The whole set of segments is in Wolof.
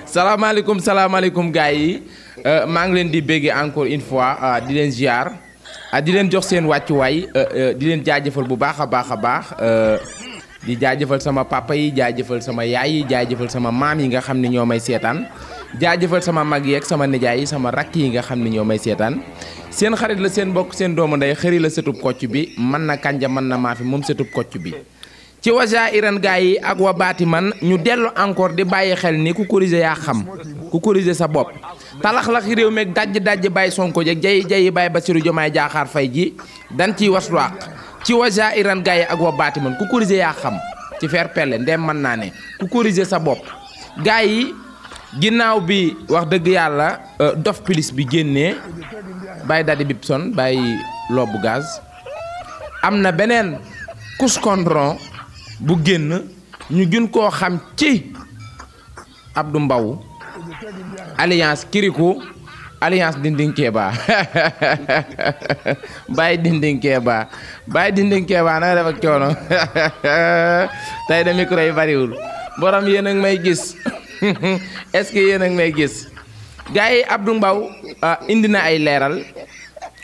salaamaaleykum gars yi maa ngi leen di bégge encore une fois di leen ziar di leen jox seen wàccuwaay di leen jaajëfal bu baax a baax di jaajëfal sama papa yi jaajëfal sama yaay yi jaajëfal sama maam yi nga xam ne ñoo may seetaan jaajëfal sama mag yi ak sama nijaay yi sama rakk yi nga xam ne ñoo may seetaan seen xarit la seen mbokk seen doomu ndey xëri la sëtub kocc bi mën na kanja mën na maafi moom sëtub kocc bi ci waja iran gaa yi ak wa baati man ñu dellu encore di bàyyi xel ni ku corriger yaa xam ku corriger sa bopp talax-laxi réew meeg dajj bàyyi Sonko jeg jayi bàyyi Bassirou Diomaye Diakhar Faye ji dan ciy wasluwaq ci waja iran gaa yi ak wa baati man ku corriger yaa xam ci fair pelle ndem mën naa ne ku corriger sa bopp gaa yi ginnaaw bi wax dëgg yàlla dof pilis bi génnee bàyyi Daddy Bibson bàyyi lobbu gaz am na beneen kuskondron bu génn ñu gën koo xam ci Abdou Mbow alliance Kirikou alliance Dinding Keba bàyyi Dinding Keba na nga def ak coono tey de micro yi bariwul borom yéen a ngi may gis est-ce que yéen a ngi may gis gars yi Abdou Mbow indi na ay leeral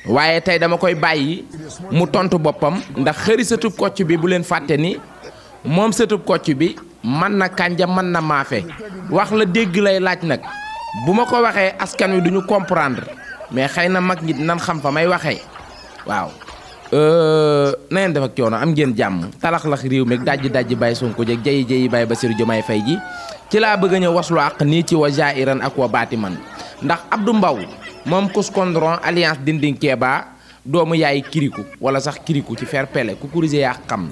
waaye tey dama koy bàyyi mu tontu boppam ndax xëri sëtub kocc bi bu leen fàtte ni moom sëtub kocc bi man na kànja mën na maafe wax la dégg lay laaj nag bu ma ko waxee askan wi duñu comprendre mais xëy na mag ñi nan xam fa may waxee waaw na ngeen def ak coono am ngeen jàmm talax-lax réew mi dajj bàyyi Sonko jeg jayi bàyyi Bassirou Diomaye Faye ji ci laa bëgg a ñëw waslu àq nii ci wa jairan ak wa baati man ndax Abdou Mbow moom kuskondron alliance Dinding Keba doomu yaay Kirikou wala sax Kirikou ci fair pele ku corriger yaa xam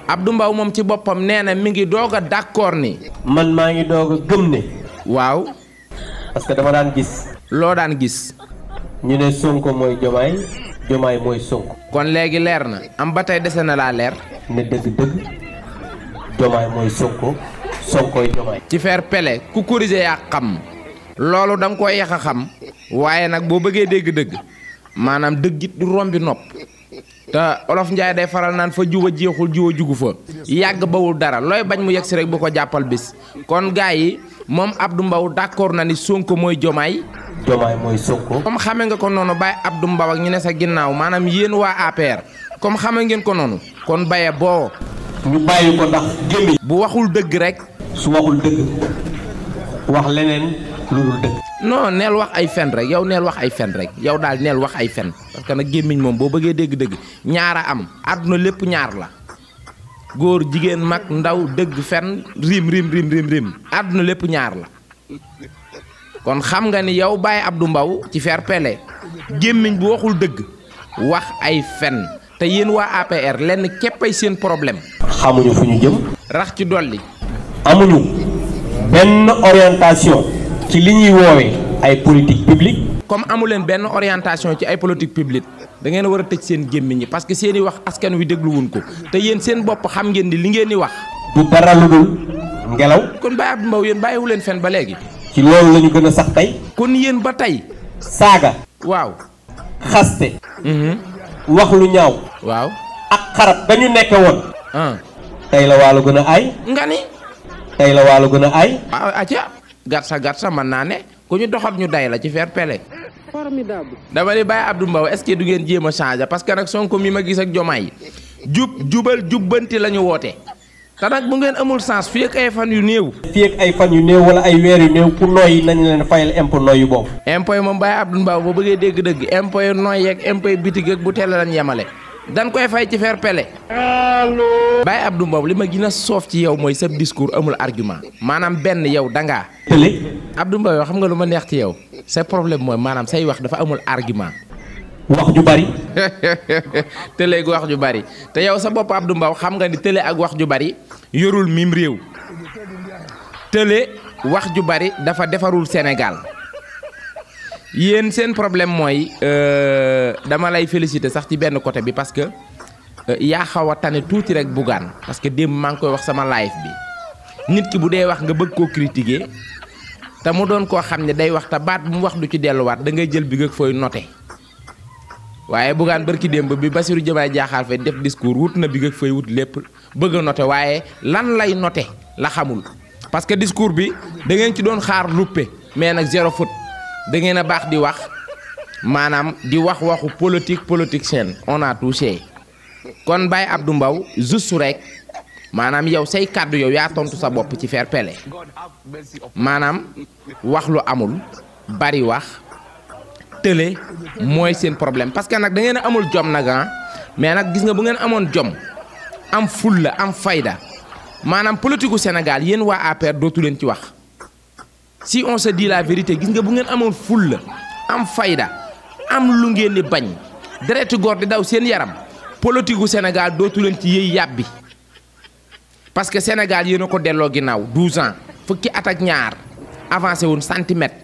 Abdou Mbow moom ci boppam nee na mi ngi doog a d'accord ni man maa ngi doog a gëm ne waaw parce que dama daan gis loo daan gis ñu ne Sonko mooy Diomaye mooy Sonko kon léegi leer na am ba tey dese na laa leer ne dëgg Diomaye mooy Sonkoy Diomaye ci fair pele ku corriger yaa xam loolu da nga koy yax a xam waaye nag boo bëggee dégg-dëgg maanaam dëggit du rombi nopp te olof Njaay day faral naan fa juba jeexul juba jugu fa yàgg bawul dara looy bañ mu yegsi rek bu ko jàppal bis kon gars yi moom Abdou Mbow d'accord na ni Sonko mooy Diomaye mooy Sonko comme xame nga ko noonu bàyyi Abdou Mbow ak ñu ne sa ginnaaw maanaam yéen waa APR comme xame ngeen ko noonu kon baye boo ñu bàyyi ko ndax gémmiñ bu waxul dëgg rek su waxul dëgg wax leneen lu dul dëgg non neel wax ay fen rek yow neel wax ay fen rek yow daal neel wax ay fen parce que nag gémmiñ moom boo bëggee dégg-dëgg ñaara am àdduna lépp ñaar la góor jigéen mag ndaw dëgg fen rim àdduna lépp ñaar la kon xam nga ni yow Baye Abdou Mbow ci fair pele gémmiñ bu waxul dëgg wax ay fen te yéen waa APR lenn képpay seen problème xamuñu fu ñu jëm rax ci dolli amuñu benn orientation ci li ñuy woowee ay politique publique comme amu leen benn orientation ci ay politique publique da ngeen war a tëj seen gémmiñ ñi parce que seen i wax askan wi dégluwuñ ko te yéen seen bopp xam ngeen ni li ngeen di wax du dara lu dul ngelaw kon Baye Abdou Mbow yéen bàyyiwu leen fen ba léegi ci loolu la ñu gën a sax tey kon yéen ba tey saaga waaw xaste wax lu ñaaw waaw ak xarab dañu nekke woon tey la wàllu gën a aay nga ni tey la wàllu gën a aay waaw acca gatsa mën naa ne ku ñu doxat ñu day la ci fair pele formidable dama ni Baye Abdou Mbow est-ce que du ngeen jéem a changer parce que nag Sonko mi ma gis ak Diomaye jubal jubbanti la ñu woote te nag bu ngeen amul sens fii ak ay fan yu néew wala ay weer yu néew ku nooyi nañ leen fayal impôt nooyu boobu impôt yi moom Baye Abdou Mbow boo bëggee dégg-dëgg impôt yi nooy yeeg impôt yi bitig ak bu teel lañ yemale dan koy fay ci fair pele Baye Abdou Mbow li ma gën a soof ci yow mooy sa discours amul argument maanaam benn yow dangaa tële Abdou Mbow yow xam nga lu ma neex ci yow sa problème mooy maanaam say wax dafa amul argument wax ju bari tële ak wax ju bari te yow sa bopp Abdou Mbow xam nga ni tële ak wax ju bari yorul mim réew tële wax ju bari dafa defarul Sénégal yéen seen problème mooy dama lay féliciter sax ci benn côté bi parce que yaa xaw a tane tuuti rek Bougane parce que démb maa ngi koy wax sama live bi nit ki bu dee wax nga bëgg koo critiquer te mu doon koo xam ne day wax te baat bu mu wax du ci delluwaat da ngay jël bi nga fooy noter waaye Bougane barki démb bi Bassirou Diomaye Diakhar Faye def discours wut na bi nga fay wut lépp bëgg a noter waaye lan lay noter la xamul parce que discours bi da ngeen ci doon xaar luppe mais nag zéro faute da ngeen a baax di wax maanaam di wax waxu politique politicienne on a touché kon Baye Abdou Mbow juste rek maanaam yow say kàddu yow yaa tontu sa bopp ci fair play maanaam wax lu amul bari wax tële mooy seen problème parce que nag da ngeen a amul jom nag mais nag gis nga bu ngeen amoon jom am fulla am fayda maanaam politique gu Sénégal yéen waa APR dootu leen ci wax si on se dit la vérité gis nga bu ngeen amoon fulla am fayda am lu ngeen di bañ deretu góor di daw seen yaram politique gu Sénégal dootu leen ci yëy yàbbi parce que Sénégal yéen a ko delloo ginnaaw 12 ans fukki at ak ñaar avancé wun centimètre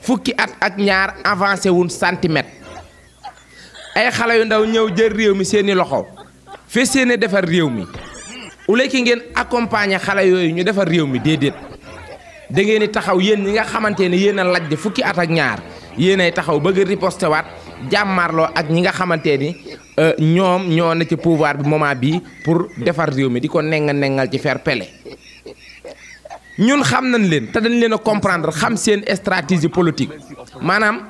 fukki at ak ñaar avancé wun centimètre ay xale yu ndaw ñëw jël réew mi seeni loxo fee seeni defar réew mi ule ki ngeen accompagner xale yooyu ñu defar réew mi déedéet da ngeen di taxaw yéen ñi nga xamante ne yéen a laj de fukki at ak ñaar yéen ay taxaw bëgg a riposte waat jàmmaarloo ak ñi nga xamante ni ñoom ñoo na ci pouvoir bi moment bii pour defar réew mi di ko nengal ci fair play ñun xam nañ leen te dañ leen a comprendre xam seen stratégie politique maanaam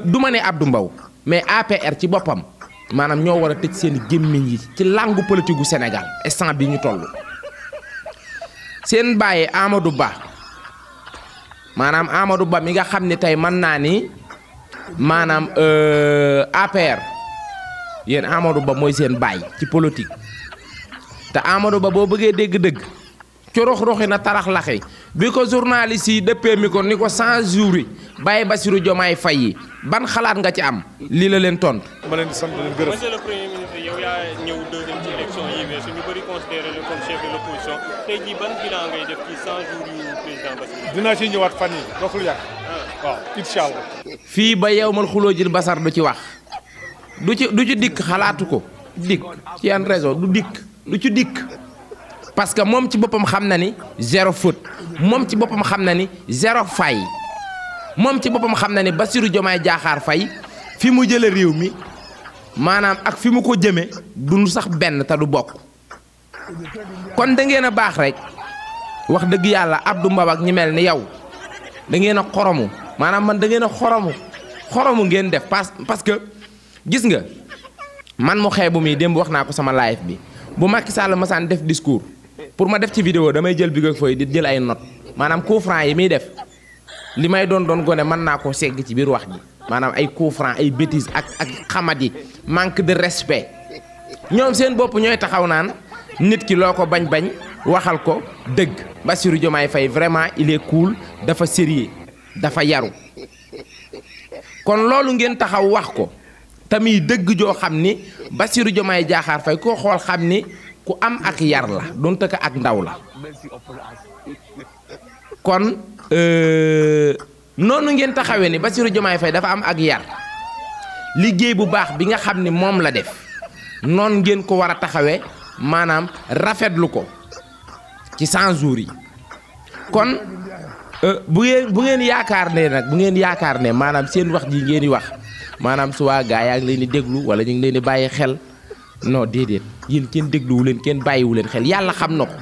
du ma ne Abdou Mbow mais APR ci boppam maanaam ñoo war a tëj seen gémmiñ yi ci langue politique gu Sénégal instant bi ñu toll seen bàyyi Amadou Ba maanaam Amadou Ba mi nga xam ne tey mën naa ni maanaam APR yéen Amadou Ba mooy seen baay ci politique te Amadou Ba boo bëggee dégg-dëgg corox-roxi na tarax-laxi bi ko journaliste yi dëppee mi ko ni ko 100 jours yi bàyyi Bassirou Diomaye Faye yi ban xalaat nga ci am lii la leen tontu. ma leen di sant leen gërëm. Monsieur le Premier ministre yow yaa ñëw deuxième ci élection yi mais suñu bëri considéré le comme chef de l'opposition tey jii ban bilan ngay def ci 100 jours yu président Bassirou. dinaa ciy ñëwaat fan yi dootul yàgg. waaw incha allah. fii ba yow mal xuloo jël basar du ci wax du ci dikk xalaatu ko dikk ci yan raison du ci dikk parce que moom ci boppam xam na ni zéro faute moom ci boppam xam na ni zéro faille moom ci boppam xam na ni Bassirou Diomaye Diakhar Faye fi mu jële réew mi maanaam ak fi mu ko jëme du sax benn te du bokk kon da ngeen a baax rek wax dëgg yàlla Abdou Mbow ak ñi mel ni yow da ngeen a xoromu maanaam man da ngeen a xoromu ngeen def parce que gis nga man mu xeebu mi démb wax naa ko sama live bi bu Macky Sall masaan def discours pour ma def ci vidéo damay jël bi nga fooy di jël ay notes maanaam coup franc yi muy def li may doon gone mën naa koo segg ci biir wax ji maanaam ay coup franc ay bêtises ak xamat yi manque de respect ñoom seen bopp ñooy taxaw naan nit ki loo ko bañ waxal ko dëgg Bassirou Diomaye Faye vraiment il est cool dafa sérieux dafa yaru kon loolu ngeen taxaw wax ko tamit dëgg joo xam ni Bassirou Diomaye Diakhar Faye koo xool xam ni ku am ak yar la donte ko ak ndaw la kon noonu ngeen taxawee ni Bassirou Diomaye Faye dafa am ak yar liggéey bu baax bi nga xam ni moom la def noonu ngeen ko war a taxawee maanaam rafetlu ko ci 100 jours yi kon bu ngeen yaakaar ne nag bu ngeen yaakaar ne maanaam seen wax ji ngeen di wax maanaam su waa gaa yaa ngi leen di déglu wala ñu ngi leen di bàyyi xel non déedéet yéen kenn dégluwu leen kenn bàyyiwu leen xel yàlla xam na ko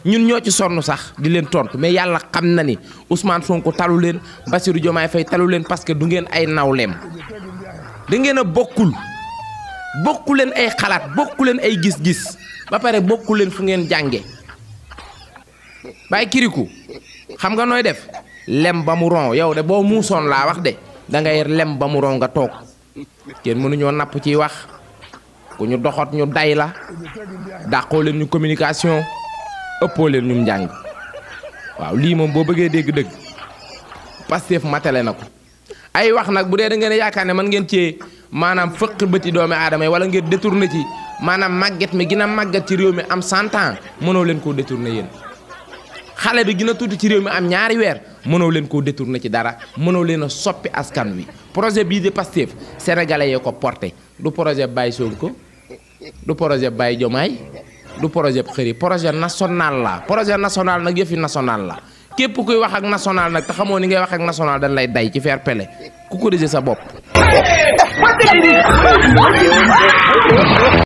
ñun ñoo ci sonn sax di leen tontu mais yàlla xam na ni Ousmane Sonko talu leen Bassirou Diomaye Faye talu leen parce que du ngeen ay nawleem da ngeen a bokku leen ay xalaat bokku leen ay gis-gis ba pare bokku leen fu ngeen jànge bàyyi kiriku xam nga nooy def lem ba mu ron yow de boo muusoon laa wax de da ngay lem ba mu ron nga toog kenn mënuñoo napp ciy wax ku ñu doxot ñu day la dàqoo leen ñu communication ëppoo leen ñu njàng waaw lii moom boo bëggee dégg-dëgg Pastef matale na ko ay wax nag bu dee da ngeen yaakaar ne man ngeen ci maanaam fëq bëti doomi aadama yi wala ngeen détourné ci maanaam màgget mi gën a màgget ci réew mi am 100 ans mënoo leen koo détourné yéen xale bi gën a tuuti ci réew mi am ñaari weer mënoo leen koo détourné ci dara mënoo leen a soppi askan wi projet bii de Pastef sénégalais yee ko porté du projet Baye Sonko du projet Baye Diomaye du projet xëri projet national la projet national nag yëfi national la képp kuy wax ak national nag te xamoo ni ngay wax ak national dañ lay day ci fair play ku corriger sa bopp